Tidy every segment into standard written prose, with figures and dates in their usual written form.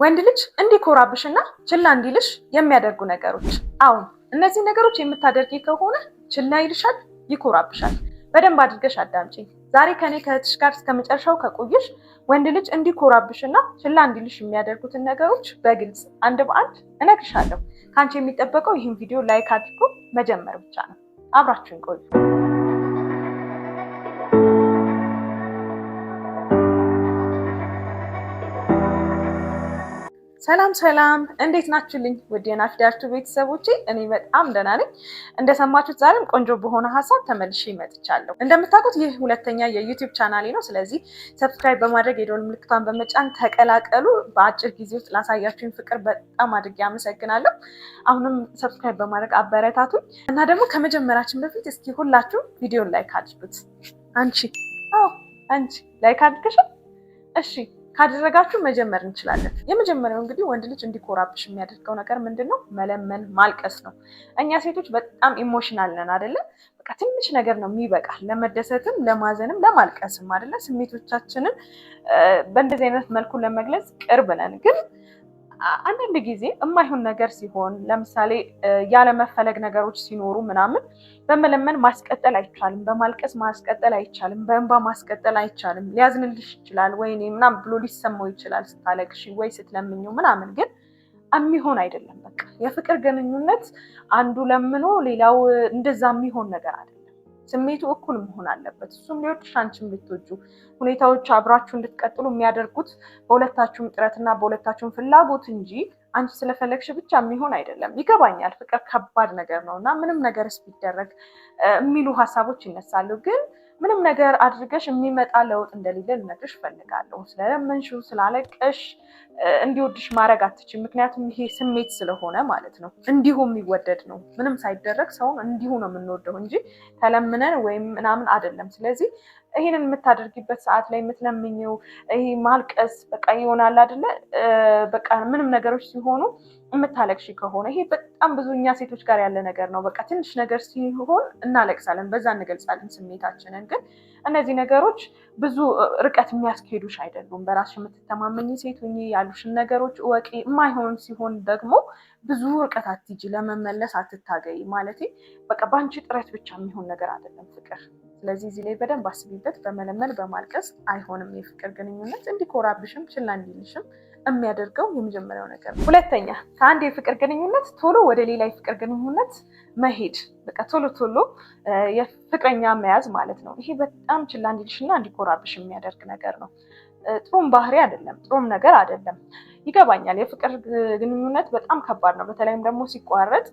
ወንድ ልጅ እንዲኮራብሽና ችላ እንዲልሽ የሚያደርጉ ነገሮች። አሁን እነዚህ ነገሮች የምታደርጊ ከሆነ ችላ ይልሻል፣ ይኮራብሻል። በደንብ አድርገሽ አዳምጪ። ዛሬ ከኔ ከእህትሽ ጋር እስከመጨረሻው ከቆየሽ ወንድ ልጅ እንዲኮራብሽና ችላ እንዲልሽ የሚያደርጉትን ነገሮች በግልጽ አንድ በአንድ እነግርሻለሁ። ከአንቺ የሚጠበቀው ይህን ቪዲዮ ላይክ አድርጎ መጀመር ብቻ ነው። አብራችሁን ቆዩ። ሰላም ሰላም፣ እንዴት ናችሁልኝ? ውድ የናፊዳር ቲዩብ ቤተሰቦቼ፣ እኔ በጣም ደህና ነኝ። እንደሰማችሁት ዛሬም ቆንጆ በሆነ ሀሳብ ተመልሼ መጥቻለሁ። እንደምታውቁት ይህ ሁለተኛ የዩቲዩብ ቻናሌ ነው። ስለዚህ ሰብስክራይብ በማድረግ የደወል ምልክቷን በመጫን ተቀላቀሉ። በአጭር ጊዜ ውስጥ ላሳያችሁኝ ፍቅር በጣም አድርጌ አመሰግናለሁ። አሁንም ሰብስክራይብ በማድረግ አበረታቱኝ እና ደግሞ ከመጀመራችን በፊት እስኪ ሁላችሁ ቪዲዮን ላይክ አድርጉት። አንቺ ላይክ አድርገሻል? እሺ ካደረጋችሁ መጀመር እንችላለን። የመጀመሪያው እንግዲህ ወንድ ልጅ እንዲኮራብሽ የሚያደርገው ነገር ምንድነው? መለመን፣ ማልቀስ ነው። እኛ ሴቶች በጣም ኢሞሽናል ነን አይደለ? በቃ ትንሽ ነገር ነው የሚበቃ፣ ለመደሰትም፣ ለማዘንም፣ ለማልቀስም አይደለ? ስሜቶቻችንን በእንደዚህ አይነት መልኩ ለመግለጽ ቅርብ ነን። ግን አንዳንድ ጊዜ የማይሆን ነገር ሲሆን፣ ለምሳሌ ያለመፈለግ ነገሮች ሲኖሩ ምናምን በመለመን ማስቀጠል አይቻልም፣ በማልቀስ ማስቀጠል አይቻልም፣ በእንባ ማስቀጠል አይቻልም። ሊያዝንልሽ ይችላል ወይ ምናምን ብሎ ሊሰማው ይችላል ስታለቅሽ ወይ ስትለምኙ ምናምን። ግን የሚሆን አይደለም። በቃ የፍቅር ግንኙነት አንዱ ለምኖ ሌላው እንደዛ የሚሆን ነገር አይደለም። ስሜቱ እኩል መሆን አለበት። እሱም ሊወድሽ አንቺም ልትወጁ ሁኔታዎች አብራችሁ እንድትቀጥሉ የሚያደርጉት በሁለታችሁም ጥረትና በሁለታችሁም ፍላጎት እንጂ አንቺ ስለፈለግሽ ብቻ የሚሆን አይደለም። ይገባኛል፣ ፍቅር ከባድ ነገር ነው እና ምንም ነገርስ ቢደረግ የሚሉ ሀሳቦች ይነሳሉ። ግን ምንም ነገር አድርገሽ የሚመጣ ለውጥ እንደሌለ ልነግርሽ እፈልጋለሁ። ስለለመንሽው ስላለቀሽ እንዲወድሽ ማድረግ አትችይም። ምክንያቱም ይሄ ስሜት ስለሆነ ማለት ነው። እንዲሁ የሚወደድ ነው። ምንም ሳይደረግ ሰውን እንዲሁ ነው የምንወደው እንጂ ተለምነን ወይም ምናምን አይደለም። ስለዚህ ይሄንን የምታደርጊበት ሰዓት ላይ የምትለምኝው ይሄ ማልቀስ በቃ ይሆናል አይደለ? በቃ ምንም ነገሮች ሲሆኑ የምታለቅሽ ከሆነ ይሄ በጣም ብዙ እኛ ሴቶች ጋር ያለ ነገር ነው። በቃ ትንሽ ነገር ሲሆን እናለቅሳለን፣ በዛ እንገልጻለን ስሜታችንን። ግን እነዚህ ነገሮች ብዙ ርቀት የሚያስኬዱሽ አይደሉም። በራስሽ የምትተማመኝ ሴት ሁኚ፣ ያሉሽን ነገሮች እወቂ። የማይሆን ሲሆን ደግሞ ብዙ ርቀት አትሂጂ፣ ለመመለስ አትታገይ። ማለቴ በቃ በአንቺ ጥረት ብቻ የሚሆን ነገር አይደለም ፍቅር። ስለዚህ እዚህ ላይ በደንብ አስቢበት። በመለመን በማልቀስ አይሆንም የፍቅር ግንኙነት። እንዲኮራብሽም ችላ እንዲልሽም የሚያደርገው የመጀመሪያው ነገር ነው። ሁለተኛ፣ ከአንድ የፍቅር ግንኙነት ቶሎ ወደ ሌላ የፍቅር ግንኙነት መሄድ፣ በቃ ቶሎ የፍቅረኛ መያዝ ማለት ነው። ይሄ በጣም ችላ እንዲልሽና እንዲኮራብሽ የሚያደርግ ነገር ነው። ጥሩም ባህሪ አይደለም፣ ጥሩም ነገር አይደለም። ይገባኛል፣ የፍቅር ግንኙነት በጣም ከባድ ነው። በተለይም ደግሞ ሲቋረጥ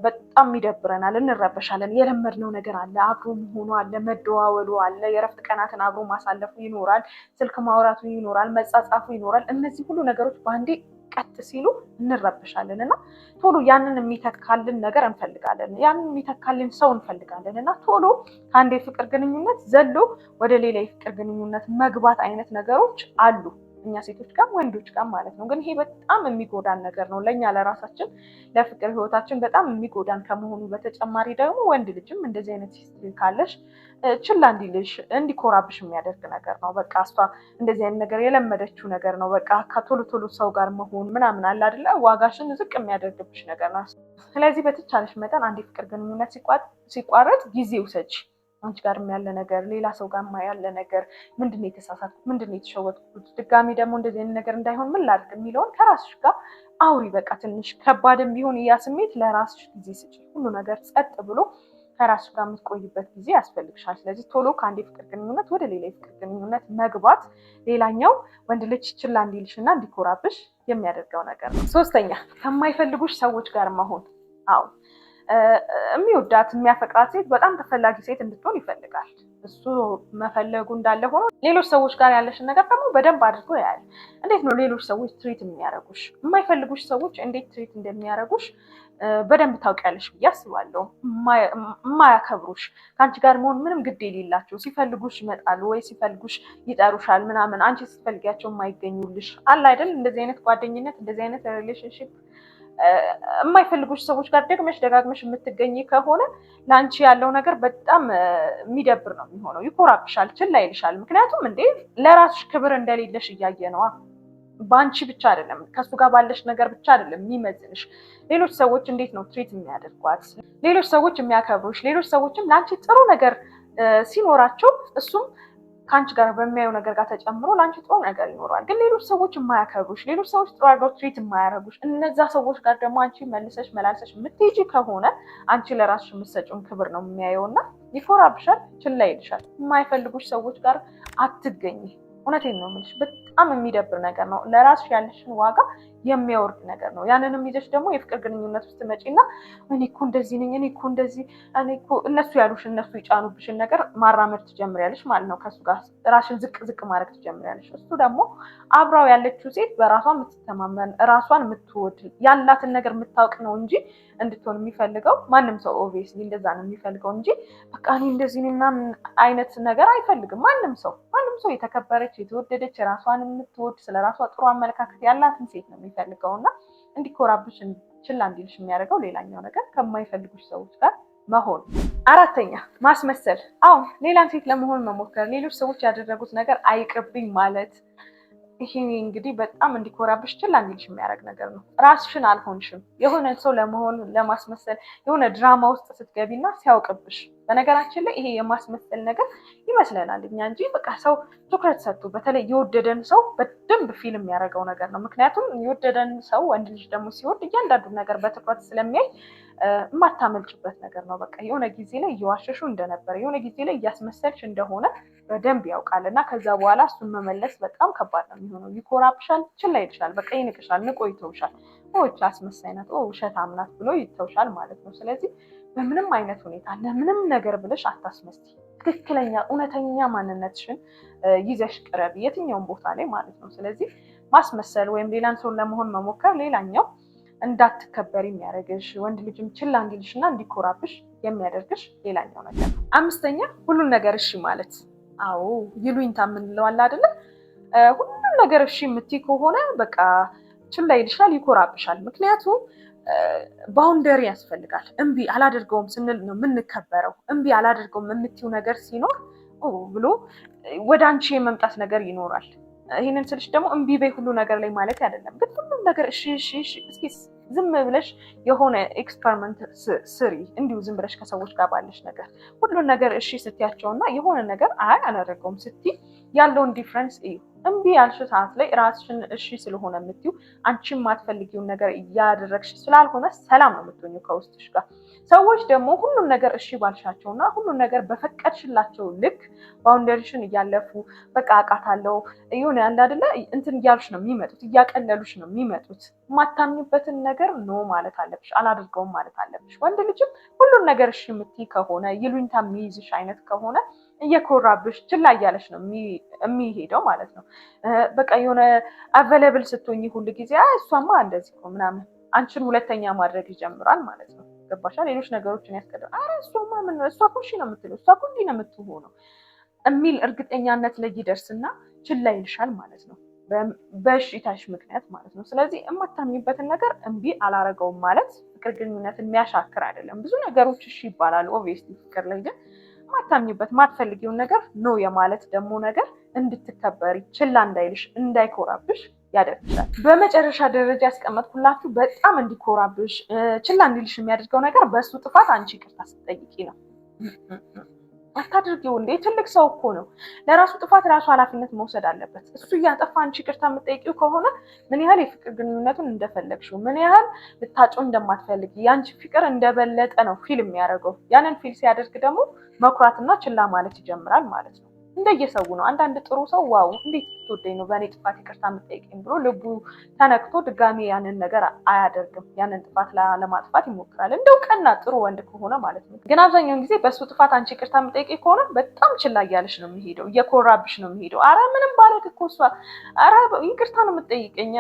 በጣም ይደብረናል፣ እንረበሻለን። የለመድነው ነገር አለ፣ አብሮ መሆኑ አለ፣ መደዋወሉ አለ፣ የእረፍት ቀናትን አብሮ ማሳለፉ ይኖራል፣ ስልክ ማውራቱ ይኖራል፣ መጻጻፉ ይኖራል። እነዚህ ሁሉ ነገሮች በአንዴ ቀጥ ሲሉ እንረበሻለን እና ቶሎ ያንን የሚተካልን ነገር እንፈልጋለን፣ ያንን የሚተካልን ሰው እንፈልጋለን እና ቶሎ ከአንድ የፍቅር ግንኙነት ዘሎ ወደ ሌላ የፍቅር ግንኙነት መግባት አይነት ነገሮች አሉ እኛ ሴቶች ጋር ወንዶች ጋር ማለት ነው። ግን ይሄ በጣም የሚጎዳን ነገር ነው ለእኛ ለራሳችን ለፍቅር ህይወታችን በጣም የሚጎዳን ከመሆኑ በተጨማሪ ደግሞ ወንድ ልጅም እንደዚህ አይነት ሂስትሪ ካለሽ ችላ እንዲልሽ እንዲኮራብሽ የሚያደርግ ነገር ነው። በቃ እሷ እንደዚህ አይነት ነገር የለመደችው ነገር ነው። በቃ ከቶሎ ሰው ጋር መሆን ምናምን አለ አይደለ? ዋጋሽን ዝቅ የሚያደርግብሽ ነገር ነው። ስለዚህ በተቻለሽ መጠን አንድ የፍቅር ግንኙነት ሲቋረጥ ጊዜ ውሰጂ። አንቺ ጋርም ያለ ነገር ሌላ ሰው ጋር ያለ ነገር ምንድነው የተሳሳትኩት፣ ምንድነው የተሸወትኩት፣ ድጋሚ ደግሞ እንደዚህ አይነት ነገር እንዳይሆን ምን ላድርግ የሚለውን ከራስሽ ጋር አውሪ። በቃ ትንሽ ከባድም ቢሆን ያ ስሜት ለራስሽ ጊዜ ስጪ። ሁሉ ነገር ጸጥ ብሎ ከራስሽ ጋር የምትቆይበት ጊዜ ያስፈልግሻል። ስለዚህ ቶሎ ከአንድ የፍቅር ግንኙነት ወደ ሌላ የፍቅር ግንኙነት መግባት ሌላኛው ወንድ ልጅ ችላ እንዲልሽና እንዲኮራብሽ የሚያደርገው ነገር ነው። ሶስተኛ፣ ከማይፈልጉሽ ሰዎች ጋር መሆን። አዎ የሚወዳት የሚያፈቅራት ሴት በጣም ተፈላጊ ሴት እንድትሆን ይፈልጋል። እሱ መፈለጉ እንዳለ ሆኖ ሌሎች ሰዎች ጋር ያለሽን ነገር ደግሞ በደንብ አድርጎ ያያል። እንዴት ነው ሌሎች ሰዎች ትሪት የሚያደርጉሽ? የማይፈልጉሽ ሰዎች እንዴት ትሪት እንደሚያደርጉሽ በደንብ ታውቂያለሽ ብዬ አስባለሁ። የማያከብሩሽ፣ ከአንቺ ጋር መሆን ምንም ግድ የሌላቸው፣ ሲፈልጉሽ ይመጣሉ ወይ ሲፈልጉሽ ይጠሩሻል ምናምን፣ አንቺ ስትፈልጊያቸው የማይገኙልሽ አለ አይደል? እንደዚህ አይነት ጓደኝነት፣ እንደዚህ አይነት ሪሌሽንሽፕ የማይፈልጉሽ ሰዎች ጋር ደጋግመሽ የምትገኝ ከሆነ ለአንቺ ያለው ነገር በጣም የሚደብር ነው የሚሆነው። ይኮራብሻል፣ ችላ ይልሻል። ምክንያቱም እንዴ ለራስሽ ክብር እንደሌለሽ እያየ ነዋ። ባንቺ ብቻ አይደለም ከሱ ጋር ባለሽ ነገር ብቻ አይደለም የሚመዝንሽ። ሌሎች ሰዎች እንዴት ነው ትሪት የሚያደርጓት፣ ሌሎች ሰዎች የሚያከብሩሽ፣ ሌሎች ሰዎችም ለአንቺ ጥሩ ነገር ሲኖራቸው እሱም ከአንቺ ጋር በሚያየው ነገር ጋር ተጨምሮ ለአንቺ ጥሩ ነገር ይኖረዋል። ግን ሌሎች ሰዎች የማያከብሩሽ፣ ሌሎች ሰዎች ጥሩ አድርገው ትሪት የማያደርጉሽ፣ እነዛ ሰዎች ጋር ደግሞ አንቺ መልሰሽ መላልሰሽ የምትሄጂ ከሆነ አንቺ ለራስሽ የምትሰጪውን ክብር ነው የሚያየው እና ይኮራብሻል፣ ችላ ይልሻል። የማይፈልጉሽ ሰዎች ጋር አትገኝ። እውነቴን ነው የምልሽ። በጣም የሚደብር ነገር ነው። ለራስሽ ያለሽን ዋጋ የሚያወርድ ነገር ነው። ያንንም ይዘሽ ደግሞ የፍቅር ግንኙነት ውስጥ መጪና እኔ እኮ እንደዚህ ነኝ፣ እኔ እኮ እንደዚህ፣ እኔ እኮ እነሱ ያሉሽን እነሱ ይጫኑብሽን ነገር ማራመድ ትጀምሪያለሽ ማለት ነው። ከሱ ጋር ራስሽን ዝቅ ዝቅ ማድረግ ትጀምሪያለሽ። እሱ ደግሞ አብራው ያለችው ሴት በራሷ የምትተማመን ራሷን የምትወድ ያላትን ነገር የምታውቅ ነው እንጂ እንድትሆን የሚፈልገው ማንም ሰው ኦብቪየስሊ እንደዛ ነው የሚፈልገው እንጂ በቃ እኔ እንደዚህ ምናምን አይነት ነገር አይፈልግም። ማንም ሰው የተከበረች የተወደደች ራሷን የምትወድ ስለ ራሷ ጥሩ አመለካከት ያላትን ሴት ነው የሚፈልገው እና እንዲኮራብሽ ችላ እንዲልሽ የሚያደርገው ሌላኛው ነገር ከማይፈልጉሽ ሰዎች ጋር መሆን። አራተኛ ማስመሰል። አዎ ሌላን ሴት ለመሆን መሞከር፣ ሌሎች ሰዎች ያደረጉት ነገር አይቅርብኝ ማለት። ይሄ እንግዲህ በጣም እንዲኮራብሽ ችላ እንዲልሽ የሚያደርግ ነገር ነው። ራስሽን አልሆንሽም። የሆነ ሰው ለመሆን ለማስመሰል የሆነ ድራማ ውስጥ ስትገቢና ሲያውቅብሽ። በነገራችን ላይ ይሄ የማስመሰል ነገር ይመስለናል እኛ እንጂ በቃ ሰው ትኩረት ሰጥቶ በተለይ የወደደን ሰው በደንብ ፊልም የሚያደርገው ነገር ነው። ምክንያቱም የወደደን ሰው ወንድ ልጅ ደግሞ ሲወድ እያንዳንዱ ነገር በትኩረት ስለሚያይ የማታመልጭበት ነገር ነው። በቃ የሆነ ጊዜ ላይ እየዋሸሹ እንደነበረ የሆነ ጊዜ ላይ እያስመሰልሽ እንደሆነ በደንብ ያውቃል እና ከዛ በኋላ እሱን መመለስ በጣም ከባድ ነው የሚሆነው። ይኮራብሻል፣ ችላ ይልሻል፣ በቃ ይንቅሻል፣ ንቆ ይተውሻል። ኦች አስመሳይ ናት፣ ውሸታም ናት ብሎ ይተውሻል ማለት ነው። ስለዚህ በምንም አይነት ሁኔታ ለምንም ነገር ብለሽ አታስመስይ። ትክክለኛ እውነተኛ ማንነትሽን ይዘሽ ቅረቢ፣ የትኛውን ቦታ ላይ ማለት ነው። ስለዚህ ማስመሰል ወይም ሌላን ሰውን ለመሆን መሞከር ሌላኛው እንዳትከበሪ የሚያደርግሽ ወንድ ልጅም ችላ እንዲልሽ እና እንዲኮራብሽ የሚያደርግሽ ሌላኛው ነገር ነው። አምስተኛ ሁሉን ነገር እሺ ማለት። አዎ ይሉኝታ የምንለው አለ አይደለ? ሁሉን ነገር እሺ የምትይ ከሆነ በቃ ችላ ይልሻል፣ ይኮራብሻል። ምክንያቱም ባውንደሪ ያስፈልጋል። እምቢ አላደርገውም ስንል ነው የምንከበረው። እምቢ አላደርገውም የምትይው ነገር ሲኖር ብሎ ወደ አንቺ የመምጣት ነገር ይኖራል። ይህንን ስልሽ ደግሞ እምቢ በይ ሁሉ ነገር ላይ ማለት አይደለም፣ ግን ሁሉም ነገር እሺ እሺ እሺ እስኪ ዝም ብለሽ የሆነ ኤክስፐሪመንት ስሪ። እንዲሁ ዝም ብለሽ ከሰዎች ጋር ባለሽ ነገር ሁሉን ነገር እሺ ስትያቸውና የሆነ ነገር አይ አላደርገውም ስትይ ያለውን ዲፍረንስ እዩ። እምቢ ያልሽ ሰዓት ላይ ራስሽን እሺ ስለሆነ የምትዩ አንቺ የማትፈልጊውን ነገር እያደረግሽ ስላልሆነ ሰላም ነው የምትሆኚው ከውስጥሽ ጋር። ሰዎች ደግሞ ሁሉን ነገር እሺ ባልሻቸውና ሁሉን ነገር በፈቀድሽላቸው ልክ ባውንደሪሽን እያለፉ በቃ አውቃታለሁ ይሁን ያለ አይደለ እንትን እያሉሽ ነው የሚመጡት፣ እያቀለሉሽ ነው የሚመጡት። የማታምኝበትን ነገር ኖ ማለት አለብሽ፣ አላደርገውም ማለት አለብሽ። ወንድ ልጅም ሁሉን ነገር እሺ የምትይ ከሆነ ይሉኝታ የሚይዝሽ አይነት ከሆነ እየኮራብሽ ችላ እያለሽ ነው የሚሄደው ማለት ነው። በቃ የሆነ አቬለብል ስትሆኚ ሁሉ ጊዜ እሷማ እንደዚህ እኮ ምናምን አንቺን ሁለተኛ ማድረግ ይጀምራል ማለት ነው። ገባሻ? ሌሎች ነገሮችን ያስቀድም። አረ እሷማ ምን እሷ እኮ እሺ ነው የምትለው፣ እሷ እኮ እንዲህ ነው የምትሆነው የሚል እርግጠኛነት ላይ ይደርስና ችላ ይልሻል ማለት ነው፣ በእሽታሽ ምክንያት ማለት ነው። ስለዚህ የማታምኝበትን ነገር እምቢ አላረገውም ማለት ፍቅር ግንኙነት የሚያሻክር አይደለም። ብዙ ነገሮች እሺ ይባላሉ ኦብቪየስሊ ፍቅር ላይ፣ ግን ማታምኝበት ማትፈልጊውን ነገር ኖ የማለት ደግሞ ነገር እንድትከበሪ ችላ እንዳይልሽ እንዳይኮራብሽ ያደርግሻል። በመጨረሻ ደረጃ ያስቀመጥኩላችሁ በጣም እንዲኮራብሽ ችላ እንዲልሽ የሚያደርገው ነገር በእሱ ጥፋት አንቺ ይቅርታ ስትጠይቂ ነው። አታድርጊው እንዴ! ትልቅ ሰው እኮ ነው። ለራሱ ጥፋት ራሱ ኃላፊነት መውሰድ አለበት። እሱ እያጠፋ አንቺ ይቅርታ የምትጠይቂው ከሆነ ምን ያህል የፍቅር ግንኙነቱን እንደፈለግሽው፣ ምን ያህል ልታጭው እንደማትፈልጊ፣ የአንቺ ፍቅር እንደበለጠ ነው ፊልም የሚያደርገው። ያንን ፊል ሲያደርግ ደግሞ መኩራትና ችላ ማለት ይጀምራል ማለት ነው። እንደየሰው ነው። አንዳንድ ጥሩ ሰው ዋው እንዴት ትወደኝ ነው በእኔ ጥፋት ይቅርታ የምትጠይቀኝ ብሎ ልቡ ተነክቶ ድጋሚ ያንን ነገር አያደርግም። ያንን ጥፋት ለማጥፋት ይሞክራል። እንደው ቀና ጥሩ ወንድ ከሆነ ማለት ነው። ግን አብዛኛውን ጊዜ በእሱ ጥፋት አንቺ ይቅርታ የምትጠይቀኝ ከሆነ በጣም ችላ እያለሽ ነው የሚሄደው፣ እየኮራብሽ ነው የሚሄደው። አረ ምንም ባለክ እኮ እሷ አረ ይቅርታ ነው የምትጠይቀኝ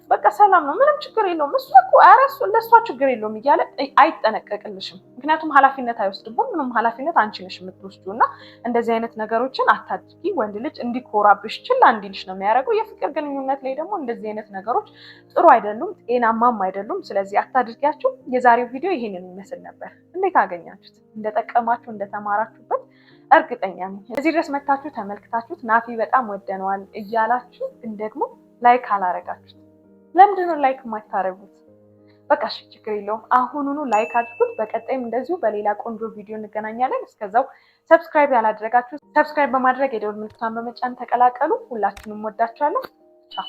በቃ ሰላም ነው ምንም ችግር የለውም እሷ እኮ አረ ለእሷ ችግር የለውም እያለ አይጠነቀቅልሽም። ምክንያቱም ኃላፊነት አይወስድም። ሁሉንም ኃላፊነት አንቺ ነሽ የምትወስጂው እና እንደዚህ አይነት ነገሮችን አታድርጊ። ወንድ ልጅ እንዲኮራብሽ ችላ እንዲልሽ ነው የሚያደርገው። የፍቅር ግንኙነት ላይ ደግሞ እንደዚህ አይነት ነገሮች ጥሩ አይደሉም፣ ጤናማም አይደሉም። ስለዚህ አታድርጊያቸው። የዛሬው ቪዲዮ ይሄንን ይመስል ነበር። እንዴት አገኛችሁት? እንደጠቀማችሁ እንደተማራችሁበት እርግጠኛ ነኝ። እዚህ ድረስ መታችሁ ተመልክታችሁት ናፊ በጣም ወደነዋል እያላችሁ ግን ደግሞ ላይክ አላረጋችሁት? ለምንድን ነው ላይክ የማታረጉት? በቃ እሺ ችግር የለውም። አሁኑኑ ላይክ አድርጉት። በቀጣይም እንደዚሁ በሌላ ቆንጆ ቪዲዮ እንገናኛለን። እስከዛው ሰብስክራይብ ያላደረጋችሁ ሰብስክራይብ በማድረግ የደወል ምልክቱን በመጫን ተቀላቀሉ። ሁላችሁንም ወዳችኋለሁ። ቻው